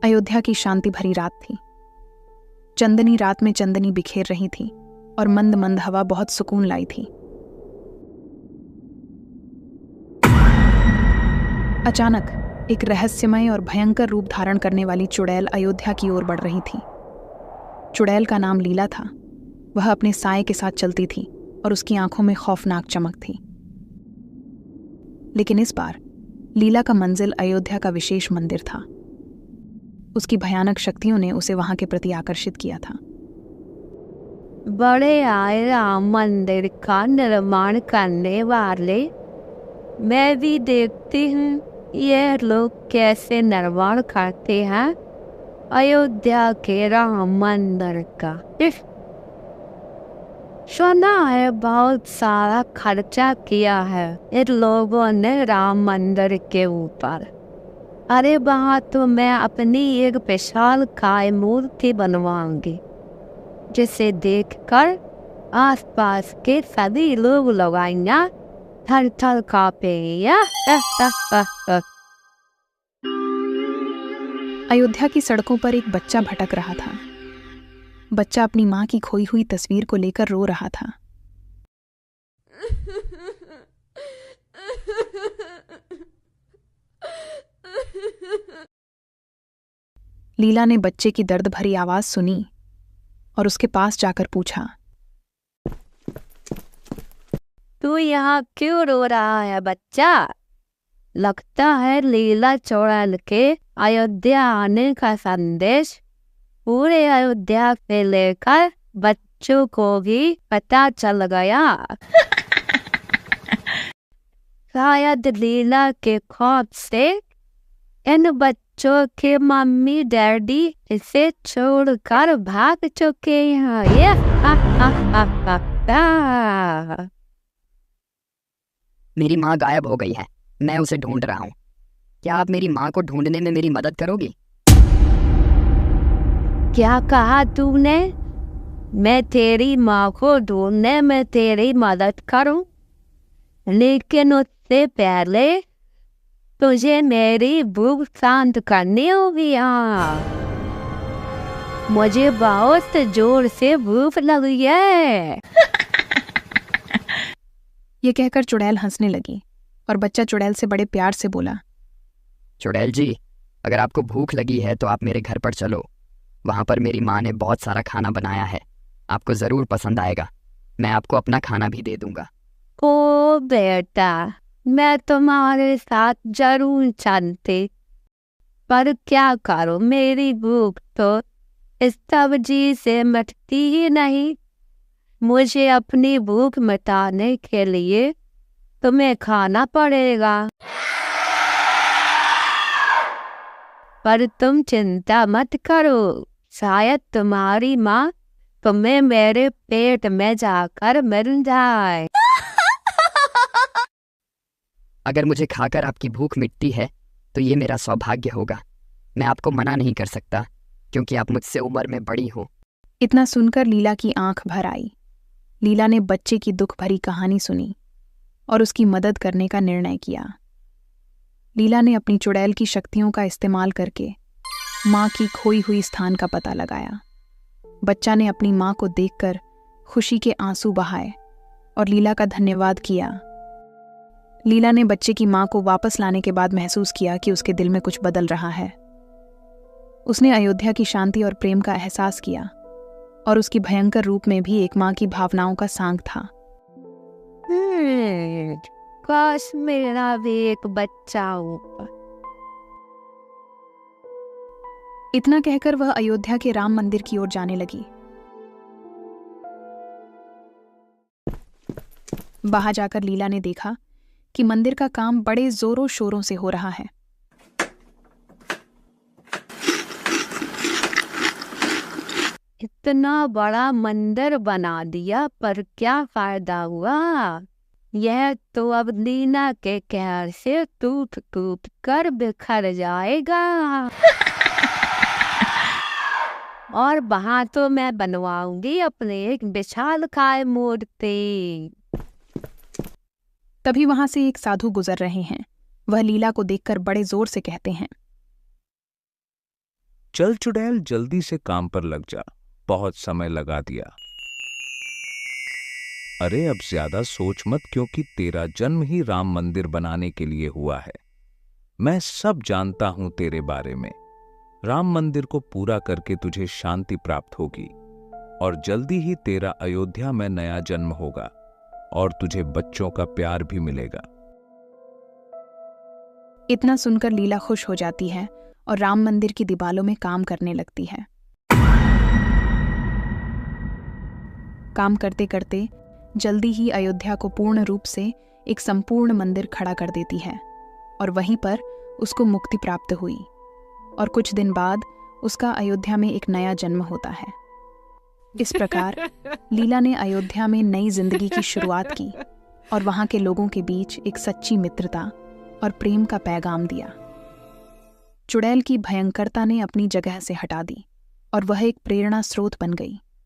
अयोध्या की शांति भरी रात थी। चंदनी रात में चंदनी बिखेर रही थी और मंद मंद हवा बहुत सुकून लाई थी। अचानक एक रहस्यमय और भयंकर रूप धारण करने वाली चुड़ैल अयोध्या की ओर बढ़ रही थी। चुड़ैल का नाम लीला था। वह अपने साए के साथ चलती थी और उसकी आंखों में खौफनाक चमक थी। लेकिन इस बार लीला का मंजिल अयोध्या का विशेष मंदिर था। उसकी भयानक शक्तियों ने उसे वहां के प्रति आकर्षित किया था। बड़े आए राम मंदिर का निर्माण करने वाले, मैं भी देखती हूँ ये लोग कैसे निर्माण करते हैं अयोध्या के राम मंदिर का। सुना है बहुत सारा खर्चा किया है इन लोगों ने राम मंदिर के ऊपर। अरे वहाँ तो मैं अपनी एक विशालकाय मूर्ति बनवाऊंगी, जिसे देखकर आसपास के सभी लोग लगाएंगे थर थर कांपेंगे। अयोध्या की सड़कों पर एक बच्चा भटक रहा था। बच्चा अपनी माँ की खोई हुई तस्वीर को लेकर रो रहा था। लीला ने बच्चे की दर्द भरी आवाज सुनी और उसके पास जाकर पूछा, तू यहाँ क्यों रो रहा है बच्चा? लगता है लीला चुड़ैल के अयोध्या आने का संदेश पूरे अयोध्या से लेकर बच्चों को भी पता चल गया। शायद लीला के खौफ से इन बच्चों के मम्मी डैडी इसे छोड़कर भाग चुके हैं। मेरी माँ गायब हो गई है, मैं उसे ढूंढ रहा हूँ। क्या आप मेरी माँ को ढूंढने में मेरी मदद करोगी? क्या कहा तूने? मैं तेरी माँ को ढूंढने में तेरी मदद करूं? लेकिन उससे पहले तुझे मेरी भूख शांत करनी होगी। मुझे बहुत जोर से भूख लगी है। ये कहकर चुड़ैल हंसने लगी और बच्चा चुड़ैल से बड़े प्यार से बोला, चुड़ैल जी, अगर आपको भूख लगी है तो आप मेरे घर पर चलो। वहाँ पर मेरी माँ ने बहुत सारा खाना बनाया है, आपको ज़रूर पसंद आएगा। मैं आपको अपना खाना भी दे दूँगा। ओ बेटा, मैं तुम्हारे साथ जरूर चलती, पर क्या करूं, मेरी भूख तो इस सब्जी से मिटती ही नहीं। मुझे अपनी भूख मिटाने के लिए तुम्हें खाना पड़ेगा। पर तुम चिंता मत करो, शायद तुम्हारी माँ तुम्हें मेरे पेट में जाकर मिल जाए। अगर मुझे खाकर आपकी भूख मिटती है तो ये मेरा सौभाग्य होगा। मैं आपको मना नहीं कर सकता क्योंकि आप मुझसे उम्र में बड़ी हो। इतना सुनकर लीला की आंख भर आई। लीला ने बच्चे की दुख भरी कहानी सुनी और उसकी मदद करने का निर्णय किया। लीला ने अपनी चुड़ैल की शक्तियों का इस्तेमाल करके माँ की खोई हुई स्थान का पता लगाया। बच्चा ने अपनी माँ को देखकर खुशी के आंसू बहाए और लीला का धन्यवाद किया। लीला ने बच्चे की माँ को वापस लाने के बाद महसूस किया कि उसके दिल में कुछ बदल रहा है। उसने अयोध्या की शांति और प्रेम का एहसास किया और उसकी भयंकर रूप में भी एक माँ की भावनाओं का सांग था। काश मेरा भी एक बच्चा हो। इतना कहकर वह अयोध्या के राम मंदिर की ओर जाने लगी। बाहर जाकर लीला ने देखा कि मंदिर का काम बड़े जोरों शोरों से हो रहा है। इतना बड़ा मंदिर बना दिया, पर क्या फायदा हुआ? यह तो अब लीला के कहर से टूट टूट कर बिखर जाएगा। और वहां तो मैं बनवाऊंगी अपने एक विशालकाय मूर्ति। तभी वहां से एक साधु गुजर रहे हैं। वह लीला को देखकर बड़े जोर से कहते हैं, चल चुड़ैल, जल्दी से काम पर लग जा, बहुत समय लगा दिया। अरे अब ज्यादा सोच मत, क्योंकि तेरा जन्म ही राम मंदिर बनाने के लिए हुआ है। मैं सब जानता हूं तेरे बारे में। राम मंदिर को पूरा करके तुझे शांति प्राप्त होगी और जल्दी ही तेरा अयोध्या में नया जन्म होगा और तुझे बच्चों का प्यार भी मिलेगा। इतना सुनकर लीला खुश हो जाती है और राम मंदिर की दीवालों में काम करने लगती है। काम करते करते जल्दी ही अयोध्या को पूर्ण रूप से एक संपूर्ण मंदिर खड़ा कर देती है और वहीं पर उसको मुक्ति प्राप्त हुई और कुछ दिन बाद उसका अयोध्या में एक नया जन्म होता है। इस प्रकार लीला ने अयोध्या में नई जिंदगी की शुरुआत की और वहां के लोगों के बीच एक सच्ची मित्रता और प्रेम का पैगाम दिया। चुड़ैल की भयंकरता ने अपनी जगह से हटा दी और वह एक प्रेरणा स्रोत बन गई।